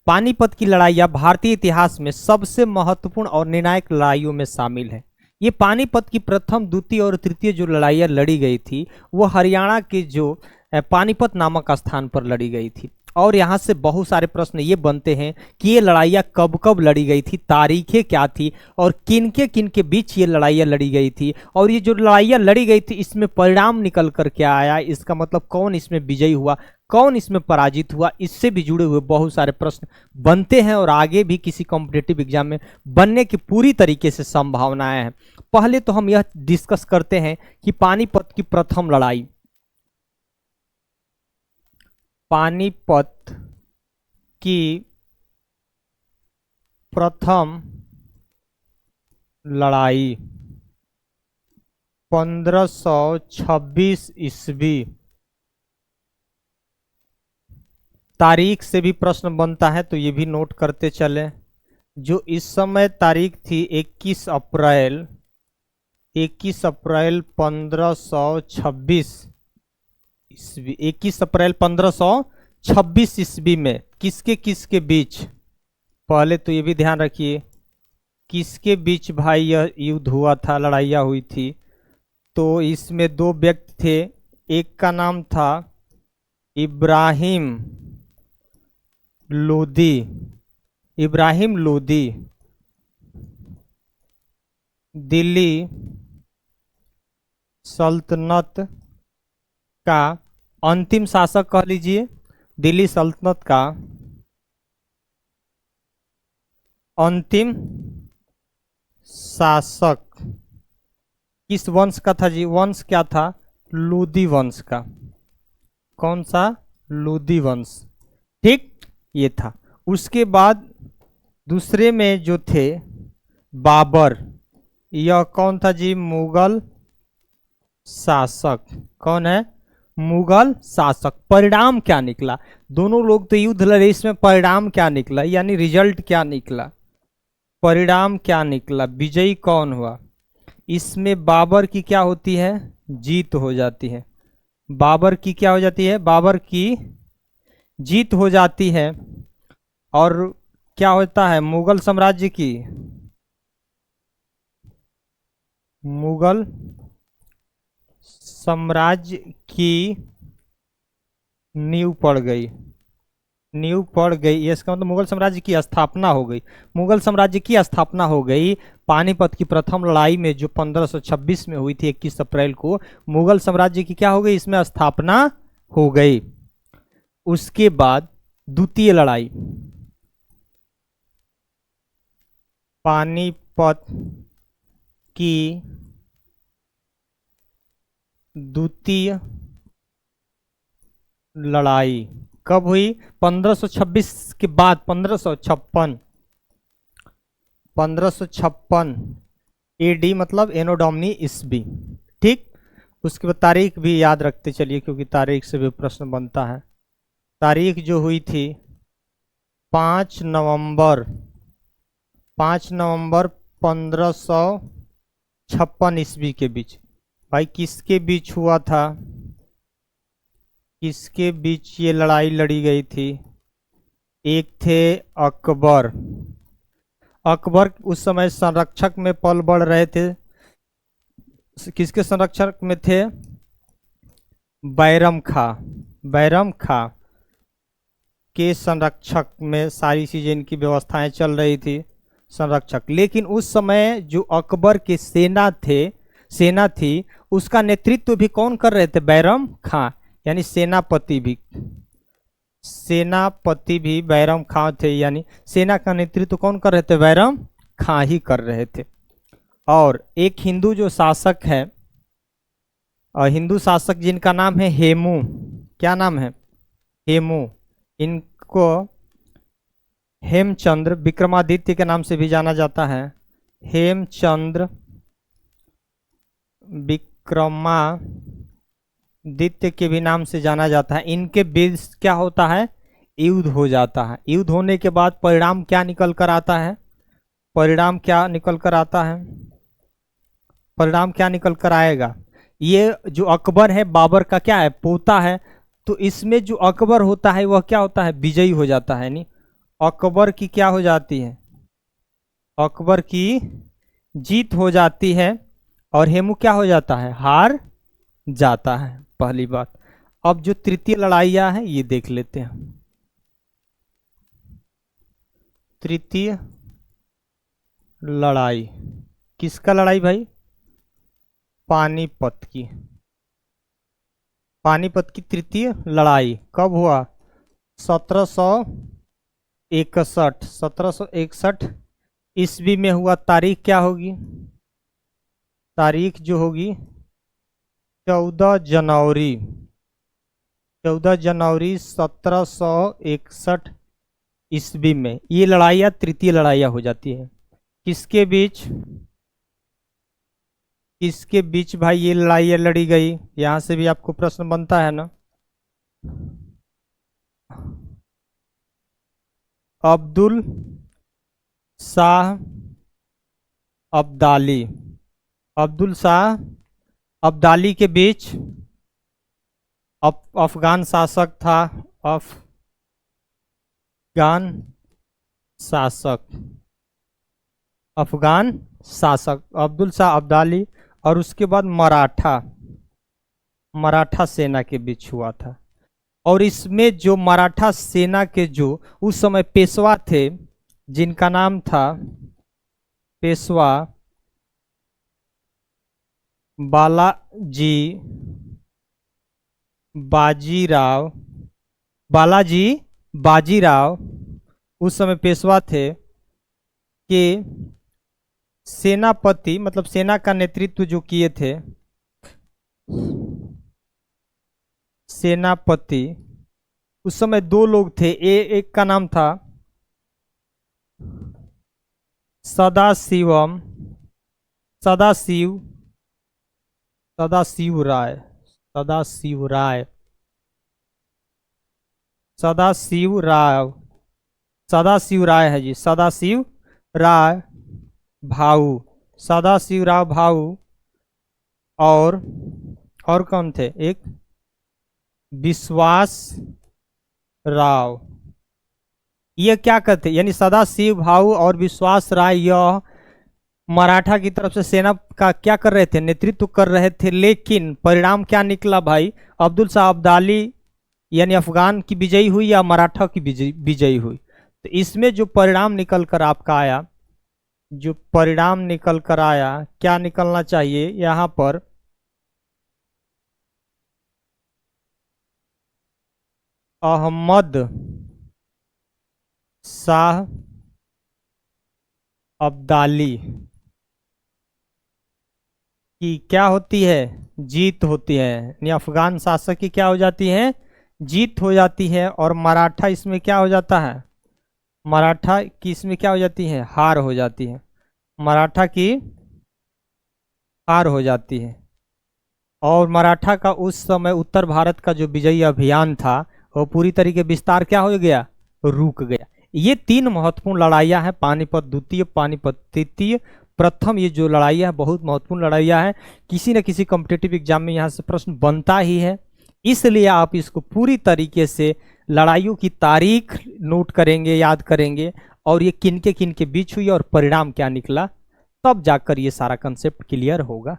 पानीपत की लड़ाइयाँ भारतीय इतिहास में सबसे महत्वपूर्ण और निर्णायक लड़ाइयों में शामिल है। ये पानीपत की प्रथम, द्वितीय और तृतीय जो लड़ाइयाँ लड़ी गई थी वो हरियाणा के जो पानीपत नामक स्थान पर लड़ी गई थी। और यहाँ से बहुत सारे प्रश्न ये बनते हैं कि ये लड़ाइयाँ कब कब लड़ी गई थी, तारीखें क्या थी और किन के बीच ये लड़ाइयाँ लड़ी गई थी, और ये जो लड़ाइयाँ लड़ी गई थी इसमें परिणाम निकल कर क्या आया, इसका मतलब कौन इसमें विजयी हुआ, कौन इसमें पराजित हुआ, इससे भी जुड़े हुए बहुत सारे प्रश्न बनते हैं और आगे भी किसी कॉम्पिटिटिव एग्जाम में बनने की पूरी तरीके से संभावनाएं हैं। पहले तो हम यह डिस्कस करते हैं कि पानीपत की प्रथम लड़ाई, पानीपत की प्रथम लड़ाई 1526 ईस्वी। तारीख से भी प्रश्न बनता है तो ये भी नोट करते चले। जो इस समय तारीख थी 21 अप्रैल 1526 ईस्वी, 21 अप्रैल 1526 ईस्वी में किसके बीच, पहले तो ये भी ध्यान रखिए किसके बीच भाई यह युद्ध हुआ था, लड़ाइयाँ हुई थी। तो इसमें दो व्यक्ति थे, एक का नाम था इब्राहिम लोदी, दिल्ली सल्तनत का अंतिम शासक कह लीजिए, दिल्ली सल्तनत का अंतिम शासक किस वंश का था जी, वंश क्या था, लोदी वंश का। कौन सा, लोदी वंश, ठीक ये था। उसके बाद दूसरे में जो थे बाबर, यह कौन था जी, मुगल शासक। कौन है, मुगल शासक। परिणाम क्या निकला, दोनों लोग तो युद्ध लड़े, इसमें परिणाम क्या निकला, यानी रिजल्ट क्या निकला, परिणाम क्या निकला, विजयी कौन हुआ। इसमें बाबर की क्या होती है, जीत हो जाती है। बाबर की क्या हो जाती है, बाबर की जीत हो जाती है। और क्या होता है, मुगल साम्राज्य की, मुगल साम्राज्य की नींव पड़ गई, नींव पड़ गई। ये इसका मतलब मुगल साम्राज्य की स्थापना हो गई, मुगल साम्राज्य की स्थापना हो गई। पानीपत की प्रथम लड़ाई में जो 1526 में हुई थी 21 अप्रैल को, मुगल साम्राज्य की क्या हो गई, इसमें स्थापना हो गई। उसके बाद द्वितीय लड़ाई, पानीपत की द्वितीय लड़ाई कब हुई, 1526 के बाद 1556 एडी मतलब एनो डोमिनी ईस्वी, ठीक। उसके बाद तारीख भी याद रखते चलिए क्योंकि तारीख से भी प्रश्न बनता है। तारीख जो हुई थी 5 नवंबर 1556 ईस्वी के बीच। भाई किसके बीच हुआ था, किसके बीच ये लड़ाई लड़ी गई थी। एक थे अकबर, अकबर उस समय संरक्षक में पल बढ़ रहे थे। किसके संरक्षक में थे, बैरम खां के संरक्षक में सारी चीजें इनकी व्यवस्थाएं चल रही थी, संरक्षक। लेकिन उस समय जो अकबर के सेना थी उसका नेतृत्व भी कौन कर रहे थे, बैरम खां, यानी सेनापति भी बैरम खां थे, यानी सेना का नेतृत्व कौन कर रहे थे, बैरम खां ही कर रहे थे। और एक हिंदू जो शासक है, हिंदू शासक जिनका नाम है हेमू, क्या नाम है, हेमू, इनको हेमचंद्र विक्रमादित्य के नाम से भी जाना जाता है, हेमचंद्र विक्रमादित्य के भी नाम से जाना जाता है। इनके बीच क्या होता है, युद्ध हो जाता है। युद्ध होने के बाद परिणाम क्या निकल कर आता है, परिणाम क्या निकल कर आता है, परिणाम क्या निकल कर आएगा। ये जो अकबर है बाबर का क्या है, पोता है, तो इसमें जो अकबर होता है वह क्या होता है, विजयी हो जाता है। नहीं, अकबर की क्या हो जाती है, अकबर की जीत हो जाती है और हेमू क्या हो जाता है, हार जाता है। पहली बात। अब जो तृतीय लड़ाइयाँ है ये देख लेते हैं। तृतीय लड़ाई, किसका लड़ाई भाई, पानीपत की। पानीपत की तृतीय लड़ाई कब हुआ, 1761, 1761 ईस्वी में हुआ। तारीख क्या होगी, तारीख जो होगी 14 जनवरी, 14 जनवरी 1761 ईस्वी में ये लड़ाइयाँ तृतीय लड़ाइयाँ हो जाती है। किसके बीच, किसके बीच भाई ये लड़ाइयाँ लड़ी गई, यहां से भी आपको प्रश्न बनता है ना। अब्दुल शाह अब्दाली, अब्दुल शाह अब्दाली के बीच। अफगान शासक था, अफगान शासक, अफगान शासक अब्दुल शाह अब्दाली, और उसके बाद मराठा, मराठा सेना के बीच हुआ था। और इसमें जो मराठा सेना के जो उस समय पेशवा थे, जिनका नाम था पेशवा बालाजी, बाजीराव, बालाजी बाजीराव उस समय पेशवा थे कि सेनापति, मतलब सेना का नेतृत्व जो किए थे, सेनापति उस समय दो लोग थे। एक का नाम था सदाशिवम, सदाशिव, सदाशिव राय, सदाशिव राय, सदाशिव राव, सदाशिव राय है जी, सदाशिव राय भाऊ, सदाशिवराव भाऊ। और कौन थे, एक विश्वास राव। ये क्या करते, यानी सदाशिव भाऊ और विश्वास राय यह मराठा की तरफ से सेना का क्या कर रहे थे, नेतृत्व कर रहे थे। लेकिन परिणाम क्या निकला भाई, अब्दुल शाह अब्दाली यानी अफगान की विजयी हुई या मराठा की विजयी हुई। तो इसमें जो परिणाम निकल कर आपका आया, जो परिणाम निकल कर आया, क्या निकलना चाहिए यहाँ पर, अहमद शाह अब्दाली की क्या होती है, जीत होती है। यानी अफगान शासक की क्या हो जाती है, जीत हो जाती है। और मराठा इसमें क्या हो जाता है, मराठा की इसमें क्या हो जाती है, हार हो जाती है, मराठा की हार हो जाती है। और मराठा का उस समय उत्तर भारत का जो विजयी अभियान था वो पूरी तरीके विस्तार क्या हो गया, रुक गया। ये तीन महत्वपूर्ण लड़ाइयाँ हैं, पानीपत द्वितीय, पानीपत तृतीय, प्रथम। ये जो लड़ाइयाँ है बहुत महत्वपूर्ण लड़ाइयाँ हैं, किसी न किसी कॉम्पिटिटिव एग्जाम में यहाँ से प्रश्न बनता ही है। इसलिए आप इसको पूरी तरीके से लड़ाइयों की तारीख नोट करेंगे, याद करेंगे, और ये किन के बीच हुई और परिणाम क्या निकला, तब जाकर ये सारा कंसेप्ट क्लियर होगा।